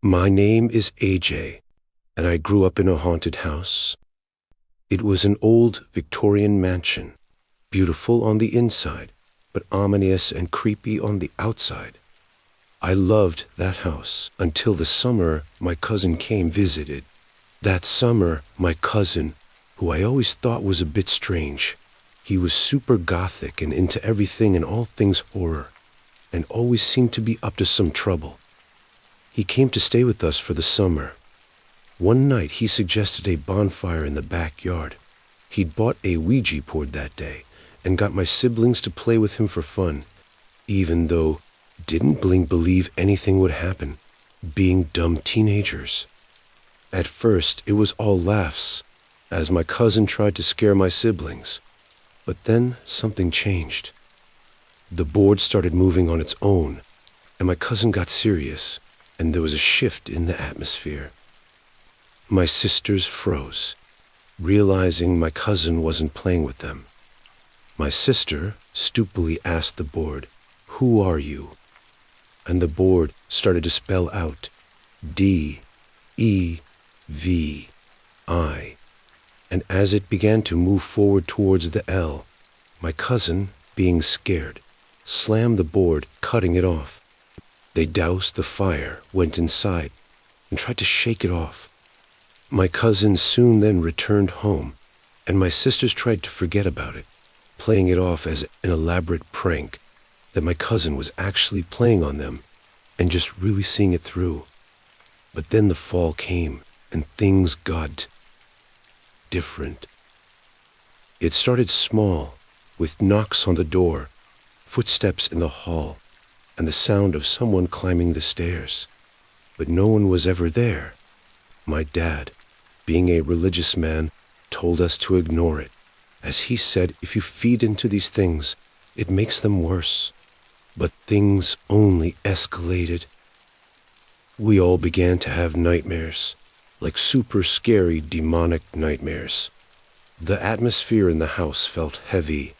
My name is AJ, and I grew up in a haunted house. It was an old Victorian mansion, beautiful on the inside, but ominous and creepy on the outside. I loved that house until the summer my cousin came visited. That summer, my cousin, who I always thought was a bit strange, he was super gothic and into everything and all things horror, and always seemed to be up to some trouble. He came to stay with us for the summer. One night he suggested a bonfire in the backyard. He'd bought a Ouija board that day and got my siblings to play with him for fun, even though didn't believe anything would happen, being dumb teenagers. At first it was all laughs, as my cousin tried to scare my siblings. But then something changed. The board started moving on its own, and my cousin got serious, and there was a shift in the atmosphere. My sisters froze, realizing my cousin wasn't playing with them. My sister stupidly asked the board, "Who are you?" And the board started to spell out D-E-V-I. And as it began to move forward towards the L, my cousin, being scared, slammed the board, cutting it off. They doused the fire, went inside, and tried to shake it off. My cousin soon then returned home, and my sisters tried to forget about it, playing it off as an elaborate prank that my cousin was actually playing on them and just really seeing it through. But then the fall came, and things got different. It started small, with knocks on the door, footsteps in the hall, and the sound of someone climbing the stairs. But no one was ever there. My dad, being a religious man, told us to ignore it, as he said if you feed into these things, it makes them worse. But things only escalated. We all began to have nightmares, like super scary demonic nightmares. The atmosphere in the house felt heavy.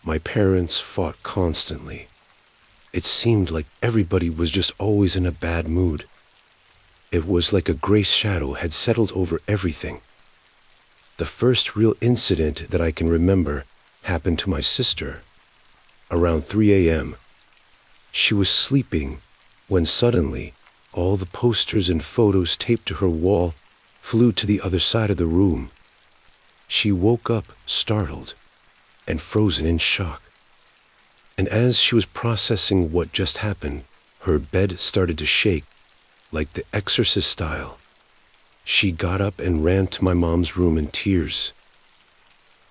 My parents fought constantly. It seemed like everybody was just always in a bad mood. It was like a gray shadow had settled over everything. The first real incident that I can remember happened to my sister. Around 3 a.m. She was sleeping when suddenly all the posters and photos taped to her wall flew to the other side of the room. She woke up startled and frozen in shock. And as she was processing what just happened, her bed started to shake, like the Exorcist style. She got up and ran to my mom's room in tears.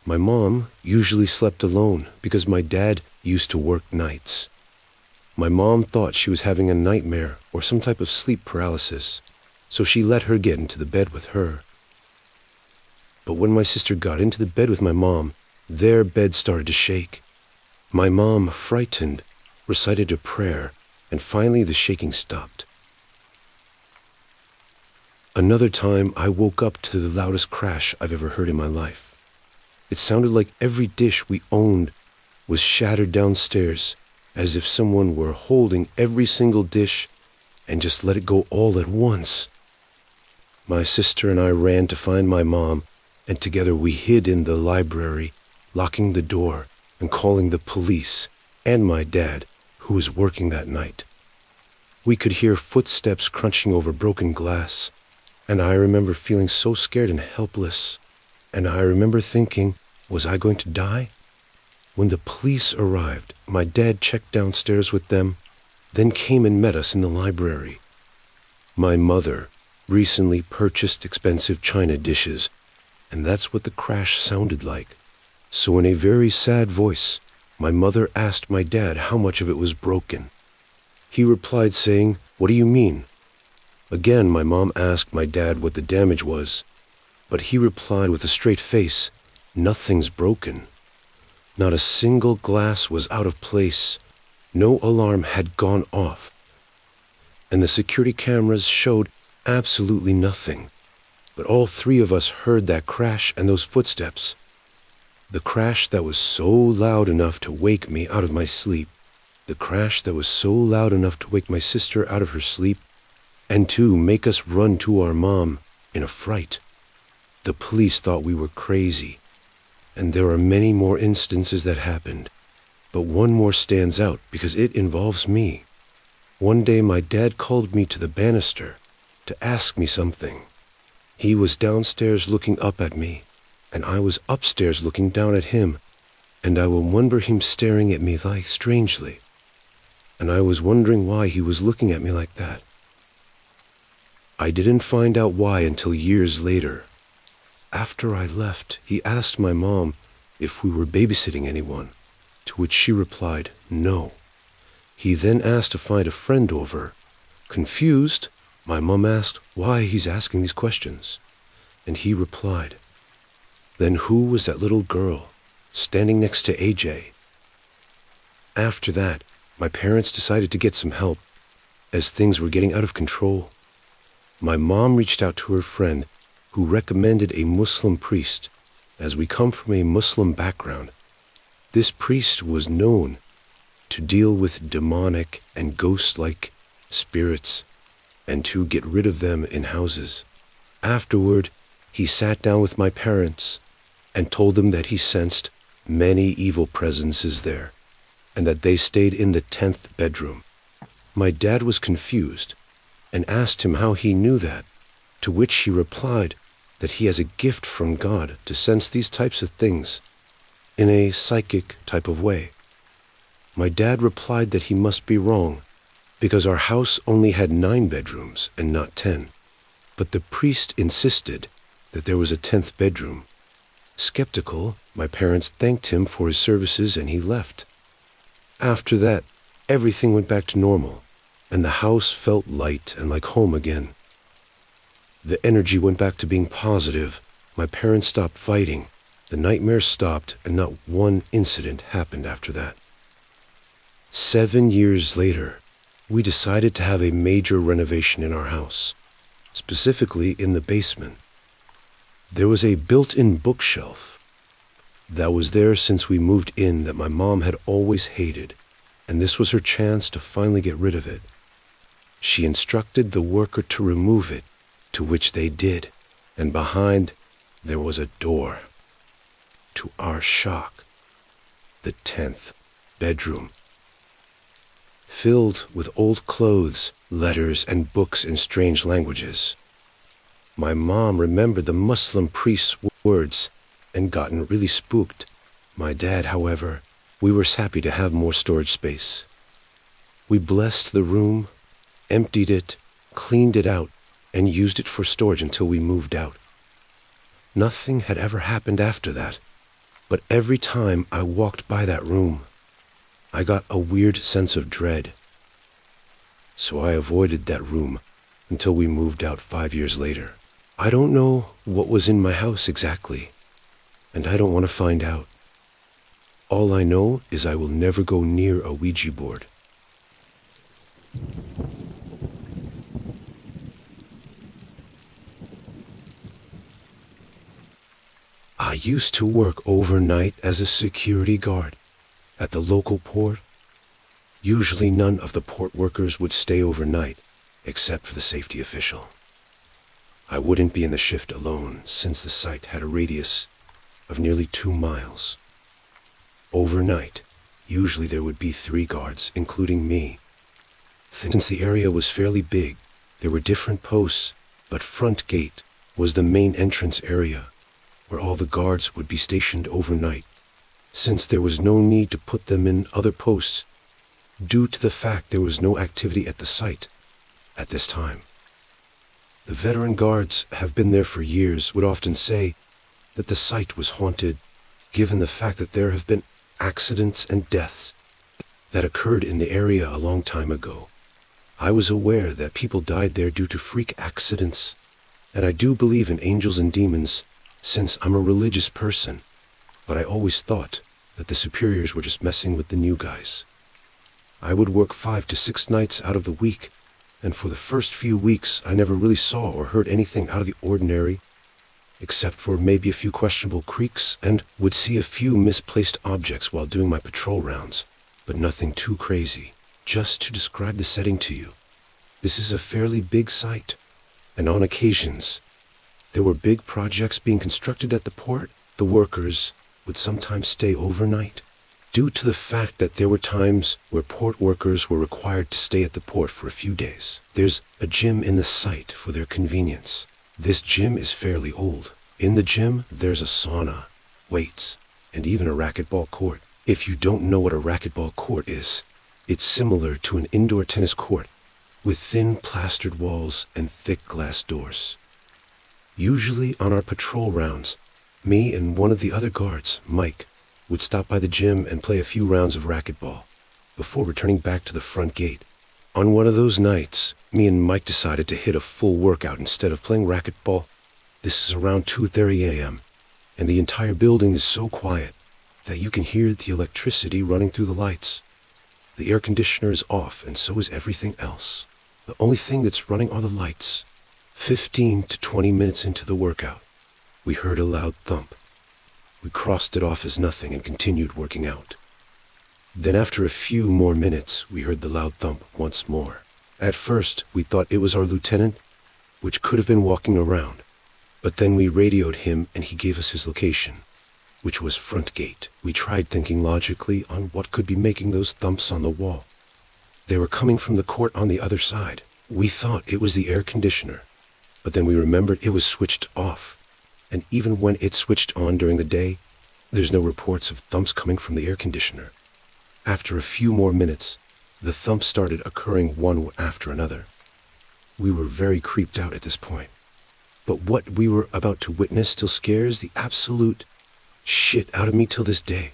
My mom usually slept alone because my dad used to work nights. My mom thought she was having a nightmare or some type of sleep paralysis, so she let her get into the bed with her. But when my sister got into the bed with my mom, their bed started to shake. My mom, frightened, recited a prayer, and finally the shaking stopped. Another time, I woke up to the loudest crash I've ever heard in my life. It sounded like every dish we owned was shattered downstairs, as if someone were holding every single dish and just let it go all at once. My sister and I ran to find my mom, and together we hid in the library, locking the door and calling the police and my dad, who was working that night. We could hear footsteps crunching over broken glass, and I remember feeling so scared and helpless, and I remember thinking, was I going to die? When the police arrived, my dad checked downstairs with them, then came and met us in the library. My mother recently purchased expensive china dishes, and that's what the crash sounded like. So in a very sad voice, my mother asked my dad how much of it was broken. He replied saying, "What do you mean?" Again, my mom asked my dad what the damage was, but he replied with a straight face, "Nothing's broken." Not a single glass was out of place. No alarm had gone off. And the security cameras showed absolutely nothing. But all three of us heard that crash and those footsteps. The crash that was so loud enough to wake me out of my sleep. The crash that was so loud enough to wake my sister out of her sleep. and to make us run to our mom in a fright. The police thought we were crazy, and there are many more instances that happened, but one more stands out because it involves me. One day my dad called me to the banister to ask me something. He was downstairs looking up at me, and I was upstairs looking down at him, and I remember him staring at me like strangely, and I was wondering why he was looking at me like that. I didn't find out why until years later. After I left, he asked my mom if we were babysitting anyone, to which she replied, no. He then asked to find a friend over. Confused, my mom asked why he's asking these questions, and he replied, then who was that little girl standing next to AJ? After that, my parents decided to get some help, as things were getting out of control. My mom reached out to her friend, who recommended a Muslim priest, as we come from a Muslim background. This priest was known to deal with demonic and ghost-like spirits, and to get rid of them in houses. Afterward, he sat down with my parents and told them that he sensed many evil presences there, and that they stayed in the 10th bedroom. My dad was confused and asked him how he knew that, to which he replied that he has a gift from God to sense these types of things in a psychic type of way. My dad replied that he must be wrong, because our house only had 9 bedrooms and not 10, but the priest insisted that there was a 10th bedroom. Skeptical, my parents thanked him for his services and he left. After that, everything went back to normal, and the house felt light and like home again. The energy went back to being positive. My parents stopped fighting. The nightmares stopped, and not one incident happened after that. 7 years later, we decided to have a major renovation in our house, specifically in the basement. There was a built-in bookshelf that was there since we moved in that my mom had always hated, and this was her chance to finally get rid of it. She instructed the worker to remove it, to which they did, and behind there was a door. To our shock, the 10th bedroom, filled with old clothes, letters, and books in strange languages. My mom remembered the Muslim priest's words and gotten really spooked. My dad, however, we were happy to have more storage space. We blessed the room, emptied it, cleaned it out, and used it for storage until we moved out. Nothing had ever happened after that, but every time I walked by that room, I got a weird sense of dread. So I avoided that room until we moved out 5 years later. I don't know what was in my house exactly, and I don't want to find out. All I know is I will never go near a Ouija board. I used to work overnight as a security guard at the local port. Usually none of the port workers would stay overnight, except for the safety official. I wouldn't be in the shift alone, since the site had a radius of nearly 2 miles. Overnight, usually there would be 3 guards, including me. Since the area was fairly big, there were different posts, but front gate was the main entrance area, where all the guards would be stationed overnight, since there was no need to put them in other posts, due to the fact there was no activity at the site at this time. The veteran guards have been there for years would often say that the site was haunted, given the fact that there have been accidents and deaths that occurred in the area a long time ago. I was aware that people died there due to freak accidents, and I do believe in angels and demons since I'm a religious person, but I always thought that the superiors were just messing with the new guys. I would work 5 to 6 nights out of the week, and for the first few weeks I never really saw or heard anything out of the ordinary, except for maybe a few questionable creaks, and would see a few misplaced objects while doing my patrol rounds, but nothing too crazy. Just to describe the setting to you, This is a fairly big site, and on occasions, there were big projects being constructed at the port. The workers would sometimes stay overnight, due to the fact that there were times where port workers were required to stay at the port for a few days. There's a gym in the site for their convenience. This gym is fairly old. In the gym, there's a sauna, weights, and even a racquetball court. If you don't know what a racquetball court is, it's similar to an indoor tennis court, with thin plastered walls and thick glass doors. Usually on our patrol rounds, me and one of the other guards, Mike, would stop by the gym and play a few rounds of racquetball before returning back to the front gate. On one of those nights, me and Mike decided to hit a full workout instead of playing racquetball. This is around 2:30 a.m., and the entire building is so quiet that you can hear the electricity running through the lights. The air conditioner is off, and so is everything else. The only thing that's running are the lights. 15 to 20 minutes into the workout, we heard a loud thump. We crossed it off as nothing and continued working out. Then after a few more minutes, we heard the loud thump once more. At first, we thought it was our lieutenant, which could have been walking around. But then we radioed him and he gave us his location, which was front gate. We tried thinking logically on what could be making those thumps on the wall. They were coming from the court on the other side. We thought it was the air conditioner, but then we remembered it was switched off. And even when it's switched on during the day, there's no reports of thumps coming from the air conditioner. After a few more minutes, the thumps started occurring one after another. We were very creeped out at this point. But what we were about to witness still scares the absolute shit out of me till this day.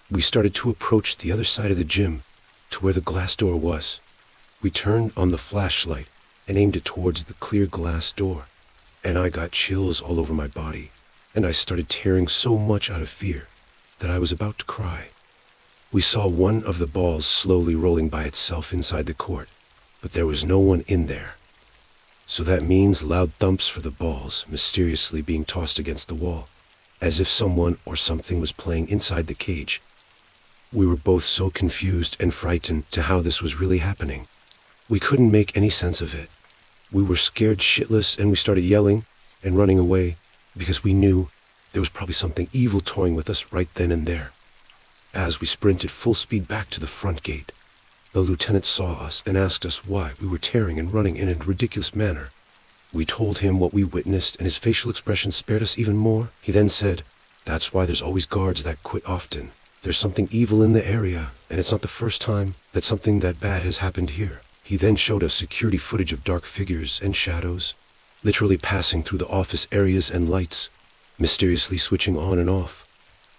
We started to approach the other side of the gym to where the glass door was. We turned on the flashlight and aimed it towards the clear glass door. And I got chills all over my body, and I started tearing so much out of fear that I was about to cry. We saw one of the balls slowly rolling by itself inside the court, but there was no one in there. So that means loud thumps for the balls mysteriously being tossed against the wall, as if someone or something was playing inside the cage. We were both so confused and frightened to how this was really happening. We couldn't make any sense of it. We were scared shitless and we started yelling and running away because we knew there was probably something evil toying with us right then and there. As we sprinted full speed back to the front gate, the lieutenant saw us and asked us why we were tearing and running in a ridiculous manner. We told him what we witnessed and his facial expression spared us even more. He then said, "That's why there's always guards that quit often. There's something evil in the area, and it's not the first time that something that bad has happened here." He then showed us security footage of dark figures and shadows, literally passing through the office areas and lights, mysteriously switching on and off.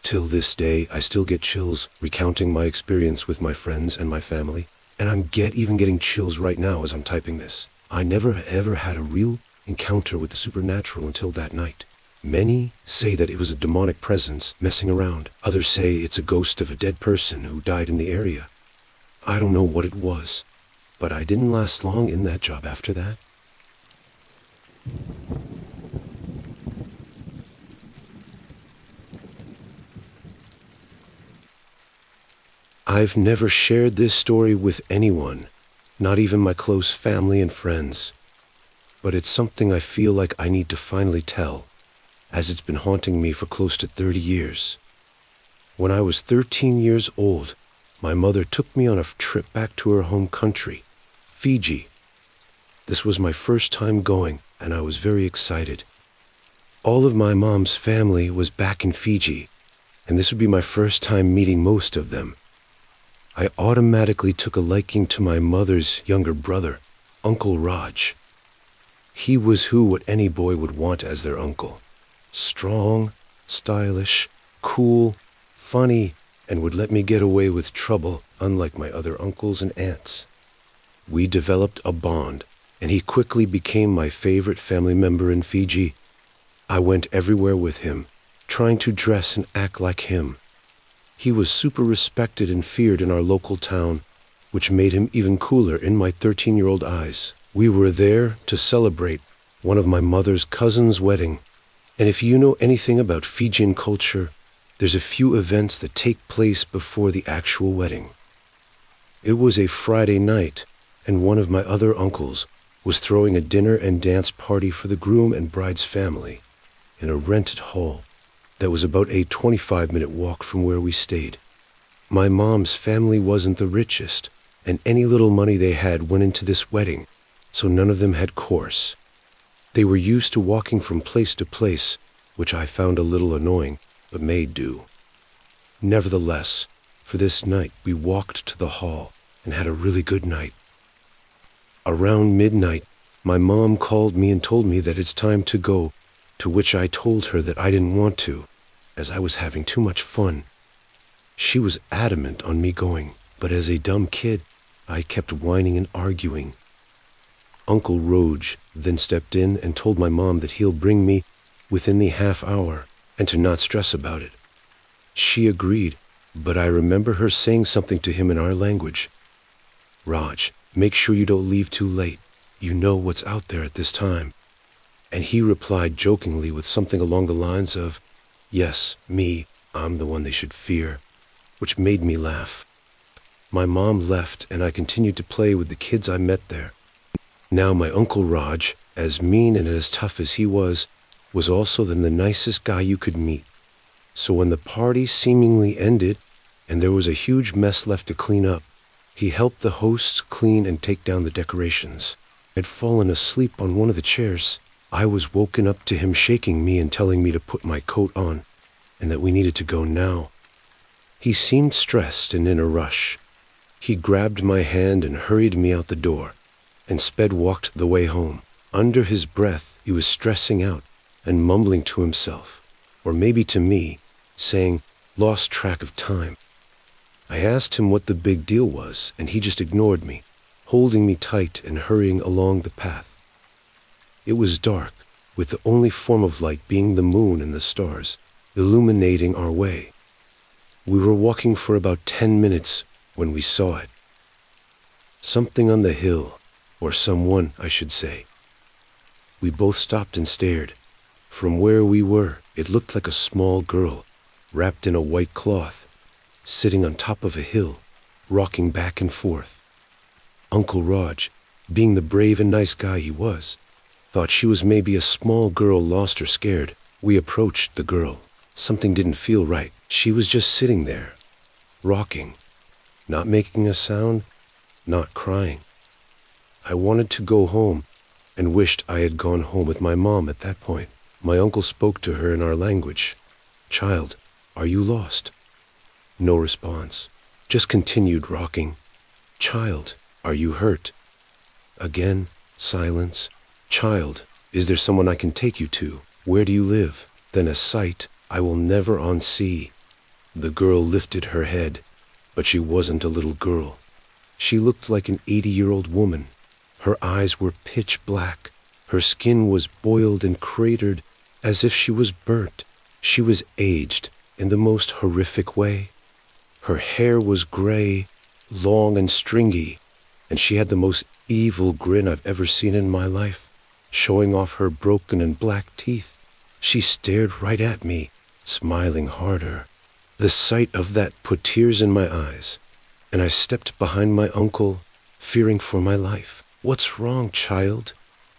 Till this day, I still get chills recounting my experience with my friends and my family, and I'm even getting chills right now as I'm typing this. I never ever had a real encounter with the supernatural until that night. Many say that it was a demonic presence messing around. Others say it's a ghost of a dead person who died in the area. I don't know what it was, but I didn't last long in that job after that. I've never shared this story with anyone, not even my close family and friends, but it's something I feel like I need to finally tell, as it's been haunting me for close to 30 years. When I was 13 years old, my mother took me on a trip back to her home country, Fiji. This was my first time going, and I was very excited. All of my mom's family was back in Fiji, and this would be my first time meeting most of them. I automatically took a liking to my mother's younger brother, Uncle Raj. He was what any boy would want as their uncle. Strong, stylish, cool, funny, and would let me get away with trouble, unlike my other uncles and aunts. We developed a bond, and he quickly became my favorite family member in Fiji. I went everywhere with him, trying to dress and act like him. He was super respected and feared in our local town, which made him even cooler in my 13-year-old eyes. We were there to celebrate one of my mother's cousin's wedding. And if you know anything about Fijian culture, there's a few events that take place before the actual wedding. It was a Friday night, and one of my other uncles was throwing a dinner and dance party for the groom and bride's family in a rented hall that was about a 25-minute walk from where we stayed. My mom's family wasn't the richest, and any little money they had went into this wedding, so none of them had course. They were used to walking from place to place, which I found a little annoying, but made do. Nevertheless, for this night we walked to the hall and had a really good night. Around midnight, my mom called me and told me that it's time to go, to which I told her that I didn't want to, as I was having too much fun. She was adamant on me going, but as a dumb kid, I kept whining and arguing. Uncle Roge then stepped in and told my mom that he'll bring me within the half hour and to not stress about it. She agreed, but I remember her saying something to him in our language. "Raj, make sure you don't leave too late. You know what's out there at this time." And he replied jokingly with something along the lines of, "Yes, me, I'm the one they should fear," which made me laugh. My mom left and I continued to play with the kids I met there. Now my Uncle Raj, as mean and as tough as he was also then the nicest guy you could meet. So when the party seemingly ended and there was a huge mess left to clean up, he helped the hosts clean and take down the decorations. I'd fallen asleep on one of the chairs. I was woken up to him shaking me and telling me to put my coat on, and that we needed to go now. He seemed stressed and in a rush. He grabbed my hand and hurried me out the door, and sped walked the way home. Under his breath, he was stressing out and mumbling to himself, or maybe to me, saying, "Lost track of time." I asked him what the big deal was, and he just ignored me, holding me tight and hurrying along the path. It was dark, with the only form of light being the moon and the stars, illuminating our way. We were walking for about 10 minutes when we saw it. Something on the hill, or someone, I should say. We both stopped and stared. From where we were, it looked like a small girl, wrapped in a white cloth, sitting on top of a hill, rocking back and forth. Uncle Raj, being the brave and nice guy he was, thought she was maybe a small girl lost or scared. We approached the girl. Something didn't feel right. She was just sitting there, rocking, not making a sound, not crying. I wanted to go home and wished I had gone home with my mom at that point. My uncle spoke to her in our language. "Child, are you lost?" No response. Just continued rocking. "Child, are you hurt?" Again, silence. "Child, is there someone I can take you to? Where do you live?" Then a sight I will never unsee. The girl lifted her head, but she wasn't a little girl. She looked like an 80-year-old woman. Her eyes were pitch black. Her skin was boiled and cratered as if she was burnt. She was aged in the most horrific way. Her hair was gray, long and stringy, and she had the most evil grin I've ever seen in my life, showing off her broken and black teeth. She stared right at me, smiling harder. The sight of that put tears in my eyes, and I stepped behind my uncle, fearing for my life. "What's wrong, child?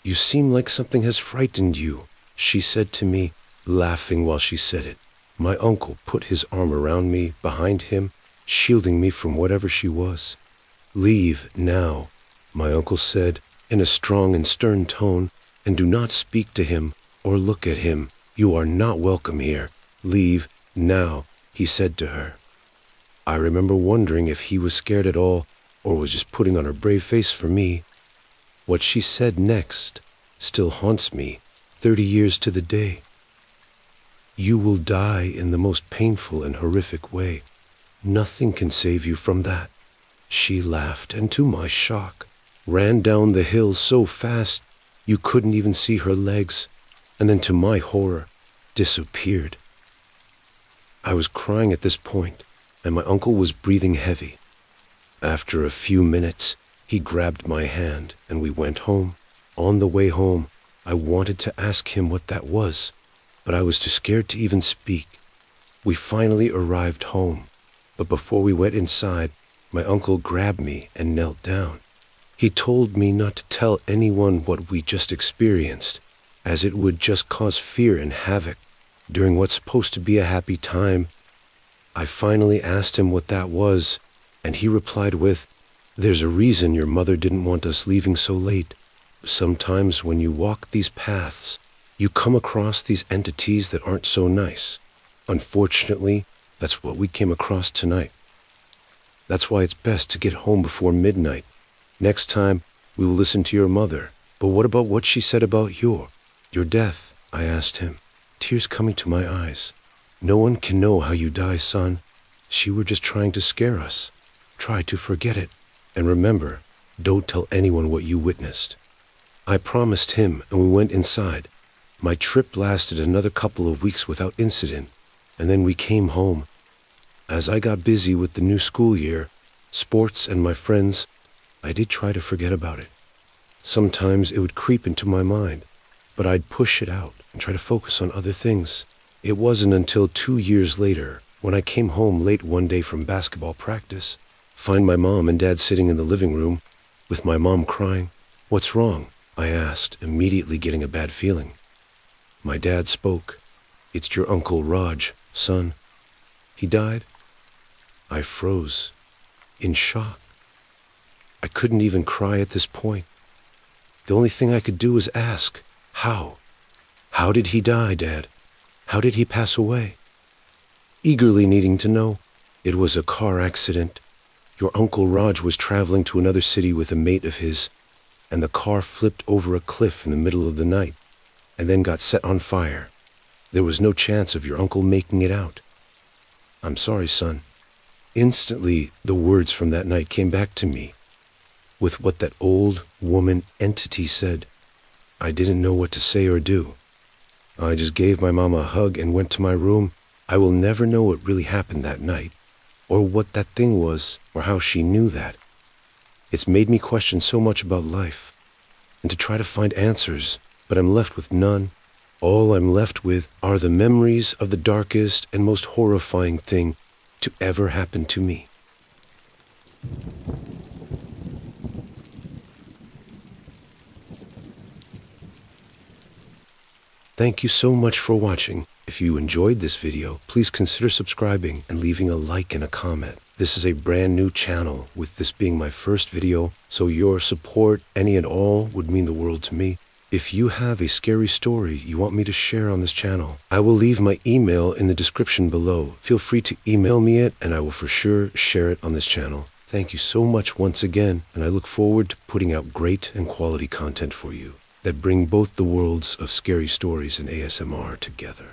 You seem like something has frightened you," she said to me, laughing while she said it. My uncle put his arm around me, behind him, shielding me from whatever she was. "Leave now," my uncle said, in a strong and stern tone, "and do not speak to him or look at him. You are not welcome here. Leave now," he said to her. I remember wondering if he was scared at all or was just putting on a brave face for me. What she said next still haunts me 30 years to the day. "You will die in the most painful and horrific way. Nothing can save you from that." She laughed and, to my shock, ran down the hill so fast you couldn't even see her legs, and then, to my horror, disappeared. I was crying at this point, and my uncle was breathing heavy. After a few minutes, he grabbed my hand and we went home. On the way home, I wanted to ask him what that was, but I was too scared to even speak. We finally arrived home, but before we went inside, my uncle grabbed me and knelt down. He told me not to tell anyone what we just experienced, as it would just cause fear and havoc during what's supposed to be a happy time. I finally asked him what that was, and he replied with, "There's a reason your mother didn't want us leaving so late. Sometimes when you walk these paths, you come across these entities that aren't so nice. Unfortunately, that's what we came across tonight. That's why it's best to get home before midnight. Next time, we will listen to your mother. But what about what she said about your death?" I asked him, tears coming to my eyes. "No one can know how you die, son. She were just trying to scare us. Try to forget it. And remember, don't tell anyone what you witnessed." I promised him, and we went inside. My trip lasted another couple of weeks without incident, and then we came home. As I got busy with the new school year, sports, and my friends, I did try to forget about it. Sometimes it would creep into my mind, but I'd push it out and try to focus on other things. It wasn't until 2 years later, when I came home late one day from basketball practice, find my mom and dad sitting in the living room, with my mom crying. "What's wrong?" I asked, immediately getting a bad feeling. My dad spoke. "It's your Uncle Raj, son. He died." I froze, in shock. I couldn't even cry at this point. The only thing I could do was ask, "How? How did he die, Dad? How did he pass away?" Eagerly needing to know, "It was a car accident. Your Uncle Raj was traveling to another city with a mate of his, and the car flipped over a cliff in the middle of the night, and then got set on fire. There was no chance of your uncle making it out. I'm sorry, son." Instantly, the words from that night came back to me, with what that old woman entity said. I didn't know what to say or do. I just gave my mom a hug and went to my room. I will never know what really happened that night, or what that thing was, or how she knew that. It's made me question so much about life, and to try to find answers, but I'm left with none. All I'm left with are the memories of the darkest and most horrifying thing to ever happen to me. Thank you so much for watching. If you enjoyed this video, please consider subscribing and leaving a like and a comment. This is a brand new channel, with this being my first video, so your support, any and all, would mean the world to me. If you have a scary story you want me to share on this channel, I will leave my email in the description below. Feel free to email me it, and I will for sure share it on this channel. Thank you so much once again, and I look forward to putting out great and quality content for you that bring both the worlds of scary stories and ASMR together.